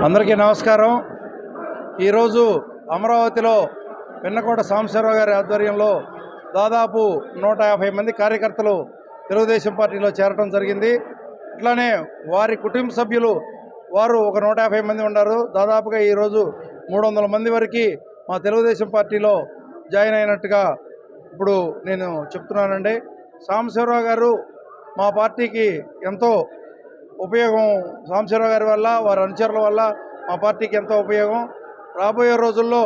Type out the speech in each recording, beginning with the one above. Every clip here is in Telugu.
అందరికీ నమస్కారం। ఈరోజు అమరావతిలో వెన్నకోట సాంబశివరావు గారి ఆధ్వర్యంలో దాదాపు 150 మంది కార్యకర్తలు తెలుగుదేశం పార్టీలో చేరడం జరిగింది। ఇట్లానే వారి కుటుంబ సభ్యులు వారు ఒక 150 మంది ఉన్నారు। దాదాపుగా ఈరోజు 300 మంది వరకు మా తెలుగుదేశం పార్టీలో జాయిన్ అయినట్టుగా ఇప్పుడు నేను చెప్తున్నానండి। సాంబశివరావు గారు మా పార్టీకి ఎంతో ఉపయోగం, సాంబశివరావు గారి వల్ల వారి అనుచరుల వల్ల మా పార్టీకి ఎంతో ఉపయోగం। రాబోయే రోజుల్లో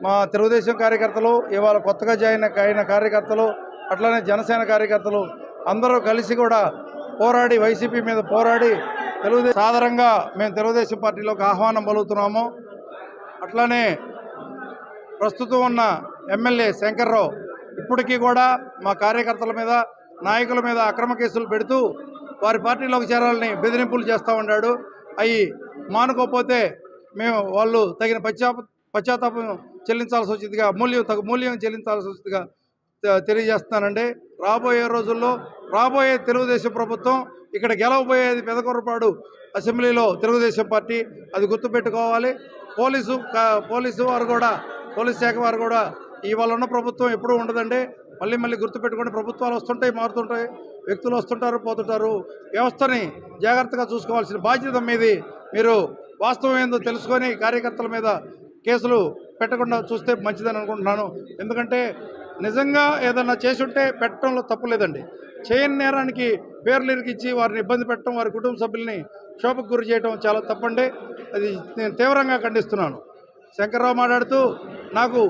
మా తెలుగుదేశం కార్యకర్తలు, ఇవాళ కొత్తగా జాయిన్ అయిన కార్యకర్తలు, అట్లనే జనసేన కార్యకర్తలు అందరూ కలిసి కూడా పోరాడి వైసీపీ మీద పోరాడి సాధారణంగా మేము తెలుగుదేశం పార్టీలోకి ఆహ్వానం పలుకుతున్నాము। అట్లనే ప్రస్తుతం ఉన్న ఎమ్మెల్యే శంకర్రావు ఇప్పటికీ కూడా మా కార్యకర్తల మీద, నాయకుల మీద అక్రమ కేసులు పెడుతూ వారి పార్టీలోకి చేరాలని బెదిరింపులు చేస్తూ ఉన్నాడు। అవి మానుకోకపోతే మేము వాళ్ళు తగిన పశ్చాత్తాపం చెల్లించాల్సి వచ్చిందిగా, మూల్యం చెల్లించాల్సి వచ్చిందిగా తెలియజేస్తున్నానండి। రాబోయే రోజుల్లో రాబోయే తెలుగుదేశం ప్రభుత్వం ఇక్కడ గెలవబోయేది పెదకొర్రపాడు అసెంబ్లీలో తెలుగుదేశం పార్టీ, అది గుర్తుపెట్టుకోవాలి। పోలీసు వారు కూడా, పోలీస్ శాఖ వారు కూడా ఇవాళ ఉన్న ప్రభుత్వం ఎప్పుడూ ఉండదండి। మళ్ళీ గుర్తుపెట్టుకోండి, ప్రభుత్వాలు వస్తుంటాయి, మారుతుంటాయి, వ్యక్తులు వస్తుంటారు, పోతుంటారు। వ్యవస్థని జాగ్రత్తగా చూసుకోవాల్సిన బాధ్యత మీది। మీరు వాస్తవం ఏందో తెలుసుకొని కార్యకర్తల మీద కేసులు పెట్టకుండా చూస్తే మంచిదని అనుకుంటున్నాను। ఎందుకంటే నిజంగా ఏదన్నా చేసి ఉంటే పెట్టడంలో తప్పులేదండి। చేయని నేరానికి పేర్లు ఇరికిచ్చి వారిని ఇబ్బంది పెట్టడం, వారి కుటుంబ సభ్యుల్ని క్షోభకు గురి చేయడం చాలా తప్పండి। అది నేను తీవ్రంగా ఖండిస్తున్నాను। శంకర్రావు మాట్లాడుతూ నాకు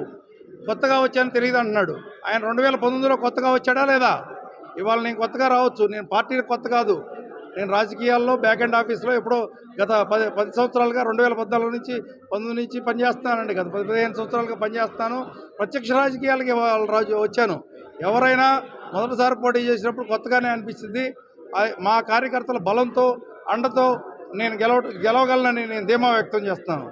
కొత్తగా వచ్చాను తెలియదు అంటున్నాడు। ఆయన 2019లో కొత్తగా వచ్చాడా లేదా? ఇవాళ నేను కొత్తగా రావచ్చు, నేను పార్టీకి కొత్త కాదు। నేను రాజకీయాల్లో బ్యాక్ అండ్ ఆఫీస్లో ఎప్పుడో గత 10 సంవత్సరాలుగా 2014 నుంచి 19 నుంచి పనిచేస్తున్నానండి। గత 15 సంవత్సరాలుగా పనిచేస్తాను। ప్రత్యక్ష రాజకీయాలకి వచ్చాను। ఎవరైనా మొదటిసారి పోటీ చేసినప్పుడు కొత్తగానే అనిపిస్తుంది। మా కార్యకర్తల బలంతో, అండతో నేను గెలవగలనని నేను ధీమా వ్యక్తం చేస్తున్నాను।